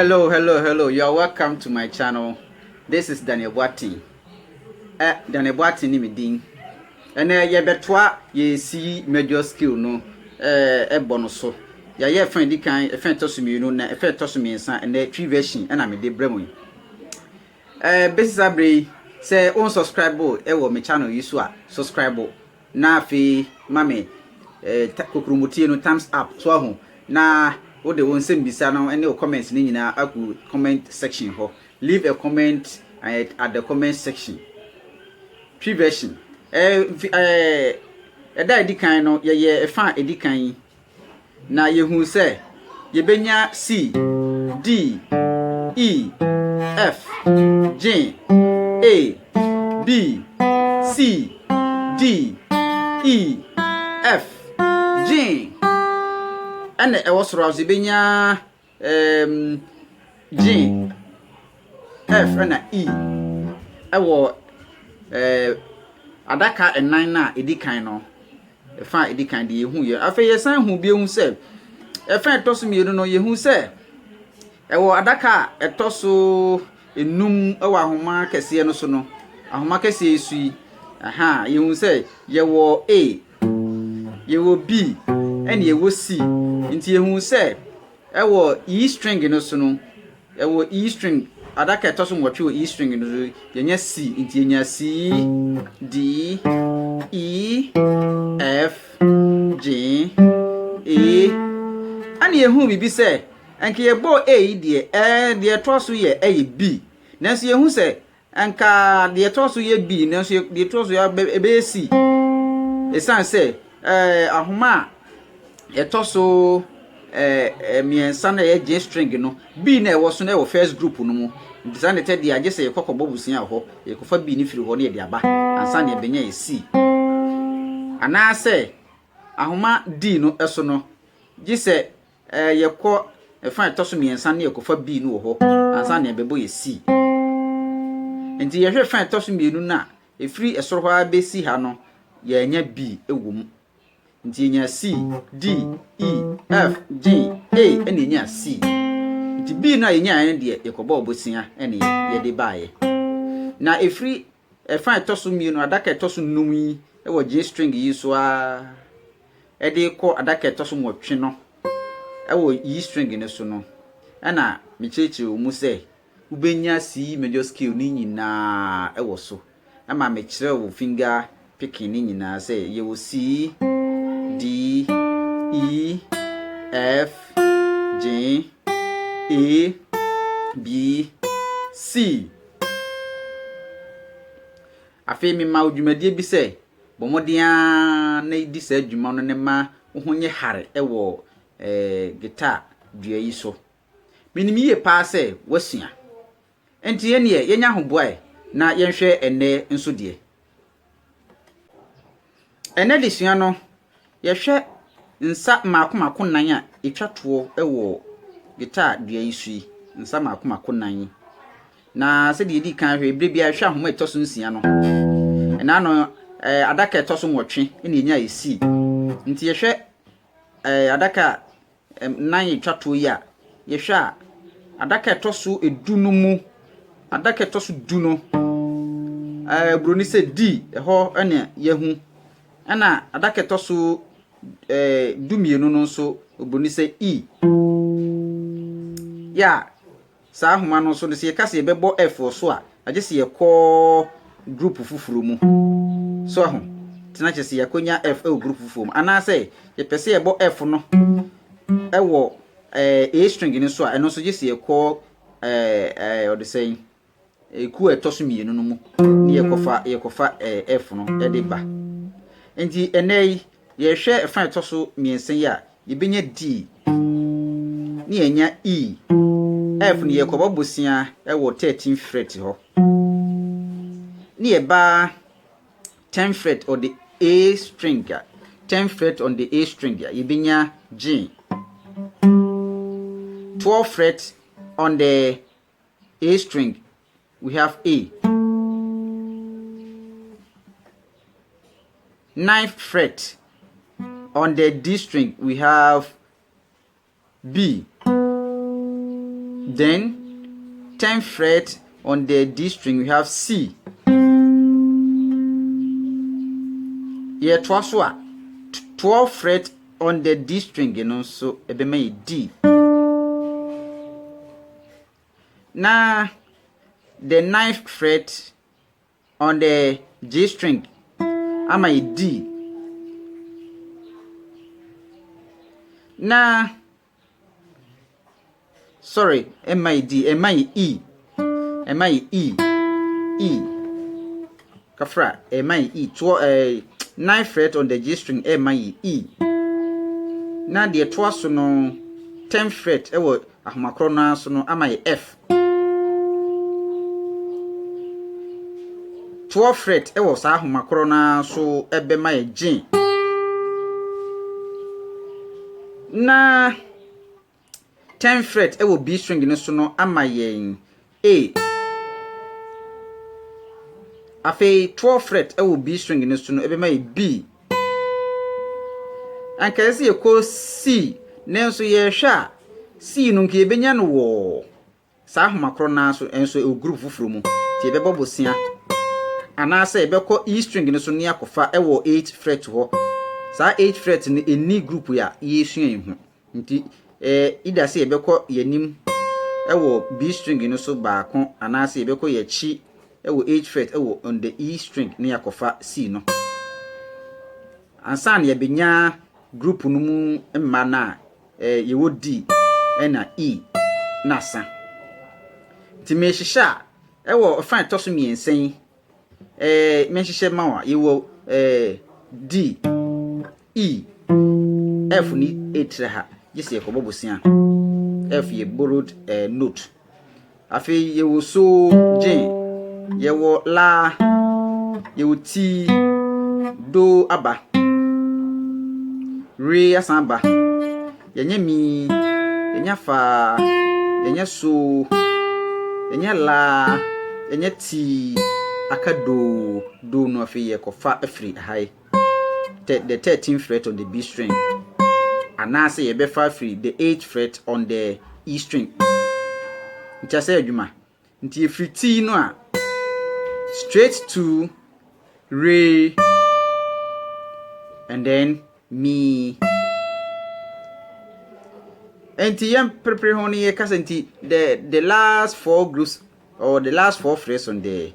Hello. You are welcome to my channel. This is Daniel Boateng. Daniel Boateng ni me din. Ye betwa ye see major skill no bono so. Ya ye friend di kan e friend tosu mi no na e friend tosu mi nsan and tree version na me de bremu. Basis abre say on subscribe e wo me channel yi so a subscribe na afi mame kokrumutie no thumbs up so ahu na what they want send bisa now any comments ni nyina aku comment section ho. Leave a comment at the comment section. Tree version da edikan no ye fa edikan na ye hu se ye benya C D E F G A B C D E F G and e was rouse benya G F and E ewo adaka enan na edikan no e fa edikan de yehu ye afa ye san hu bi hu se e fa etoso mienu no yehu se ewo adaka etoso enum ewo ahoma kese no so no ahoma kese esui aha yehu se yewo A yewo B and yewo C nti yehu se ewo E string no so no ewo E string adaka etoso nwotwe E string no yenya C nti yenya C D E F G A ani yehu bibi se enke ye bo A de de toso ye B nanso yehu se enka de toso ye B nanso de toso ya be C esan se ahoma etoso miensa na ye J string no B na e wo so na e first group no mu design the third age say kokko busia ho ye kofa B ni firi ho na ye de aba ansa na e benya ye C ana se ahoma D no eso no gi se ye ko e fa etoso miensa na ye kofa B no ho ansa na e bebo ye C enti ye hwe fa etoso mienu na e firi esoro ho abesi ha no ye nya B ewom nti nya C D E F G A eni nya C nti B na nya ene de yekoba obosia ene ye de baaye na efri fa etoso mienu adaka etoso numi ewo J string yi so a ede ko adaka etoso nwotwe no ewo E string ne so no na mecheche o mu se ubenya C major scale ni nyina ewo so ama mechire wo finger picking ni nyina se ye wo C D E F G A B C afi mi ma odwumadie bi se bomodia na di sa adwuma no ne ma wo nye hare ewo guitar dua yi so minimi ye pa se wasua enti ye ne yenya hoboa na yenhwe ene nso de ene de sua no yehwe nsa makomako nan a etwato ewo guitar dua yi sui nsa makomako nan na se de di kan hwe bre bia hwe ahoma etoso nsia no ena no adaka etoso nwotwe ene enya ye C nti yehwe adaka nan etwato yi a yehwe a adaka etoso edu no mu adaka etoso du no broni se D ho ene yehu ana adaka etoso dumienu no so broni se E ya sa homa no so de se yeka se ye bebo F so a agese ye ko group fufuru mu so ahu tina che se yakonya F group fufuru mu ana se ye pese ye bo F no ewo A string ni so a eno so gese ye ko o de say ku etoso mienu no mu ni ye kofa F no e de ba enti enei ye hwe fa etoso miensen ya ye benya D ni enya E F ni ye koba bosia ewo 13 fret ho ni ye ba 10 fret on the A string 10 fret on the A string ye benya G 12 fret on the A string we have A 9th fret on the D string we have B Then 10th fret on the D string we have C. Yeah, twice 12th fret on the D string, you know, so it be made D. Now the 9th fret on the G string, I'm a D. Now, sorry, M-I-D, M-I-E, M-I-E, E. Kafra, M-I-E, 9th fret on the G string, M-I-E. Now the twice no 10th fret, ewo ahmakrona so no M-I-F. 12th fret, ewo sa ahmakrona so ebe my G. Na 10th fret ewo B string no so no amayen A. Afi 12th fret ewo B string no so no ebe may B. Anka esi eko C nenso ye hwa C no nke ebenya no wo sa ahomakro na so enso e group fufuru mu ti ebebo bosia ana sa ebeko E string no so ne akofa ewo 8th fret ho. Sa 8th fret ni eni group ya yesuan hu nti ida se ebeko yanim ewo B string no so baako ana se ebeko ye chi ewo 8th fret ewo on the E string ne akofa C no ansa na ye benya group no mu mma na yewo D na E na sa nti me hihya ewo fan to so miensen me hihye mawa yewo D E F ni etre ha yesi ekobo bosia F ye borrowed note afi ye wo so J ye wo la ye wo T do aba re asamba yenye mi yenye fa yenye so yenye la yenye T akado do no afi ye kofa afri high the 13th fret on the B string. And now say be free the 8th fret on the E string. Nti say adwuma. Nti free T no a straight to re and then mi. Nti yam prepare honey ye kasa nti the last 4 groups or the last 4 frets on the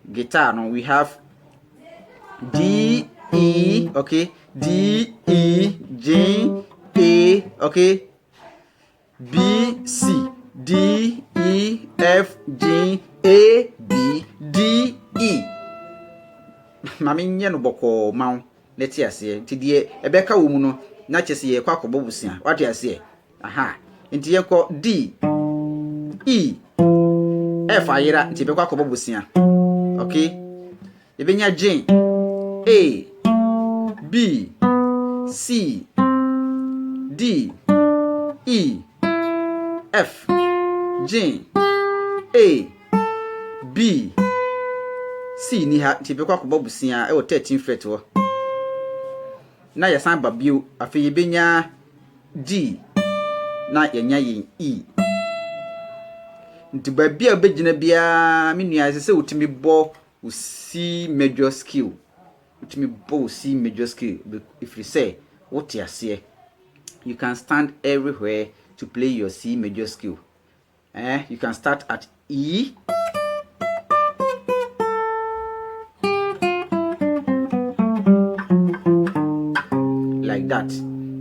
guitar no we have D E, okay, D E J A, okay, B C D E F G A B D E. Mami nye no boko maw neti ase nti de ebeka wo mu no na chese ye kwa kobobusia wati ase aha nti ye ko D E F ayira nti be kwa kobobusia okay ebenya J A B C D E F G A B C ni ha ti be kwa kobobusia e wo 13 fret wo na ya san babio afi ye benya D na yenya yin E nti babia obegina bia menua se wotimi bo C major scale wotimi bo C major scale if you say what you say you can stand everywhere to play your C major scale you can start at E like that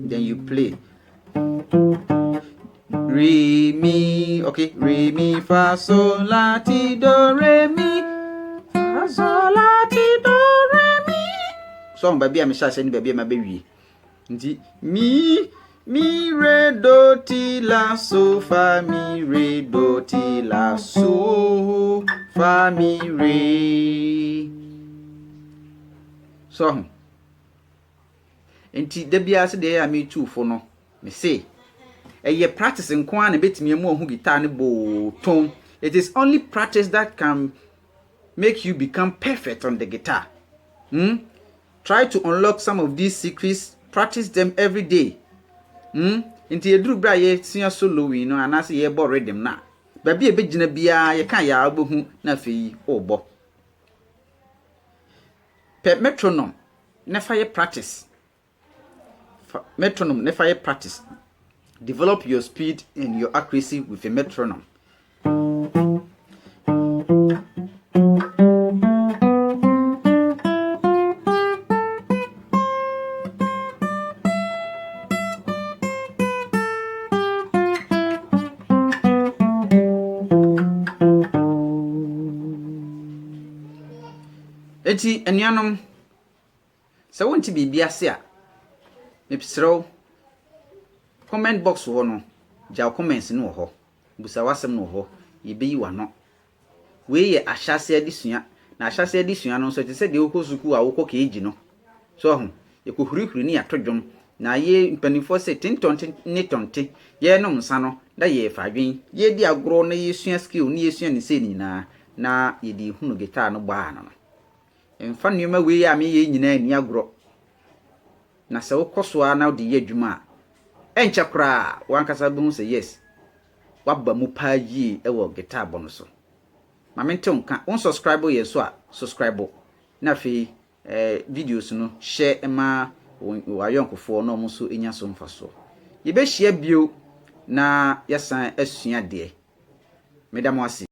then you play re mi okay re mi fa sol la ti do re mi fa sol la ti do re mi so baby am sha ni baby ma be wi nti mi re do ti la so fa mi re do ti la so fa mi re so nti da bia se de ya mi tu fo no me say eye practice nko an betimi mu ohu guitar ne bo ton. It is only practice that can make you become perfect on the guitar. Try to unlock some of these secrets, practice them every day. Nti eduru bra ye sua soloing no anase ye bo rhythm na. Ba bi e begina bia ye kan ya abohu na fei obo. Pe metronome never ye practice. Metronome never ye practice. Develop your speed and your accuracy with a metronome. Eti enuanom se wonti bibia se a mepsrew comment box wo no ja comments no ho busa wasem no ho yebeyi wano we ye ahyase adisua na ahyase adisua no so te se de okosuku a wokọ keji no so ho ekohurihuri ni atodwom na ye mpanifo se tintonte ni tonte ye no nsa no da ye fadwen ye di agro na ye sua skill ni ye sua ni se ni na ye di hunu guitar no baa no mfa nneoma we ya me ye nyina ni agro na se wokoso a na de ye adwuma enche kra wankasa bu se yes waba mu pa yi ewo guitar bono so ma mente onka on subscribe ye so a subscribe na fi videos no share ma wayonkofo no mo so enya so mfa so ye be share bio na yasan asua de medamo ase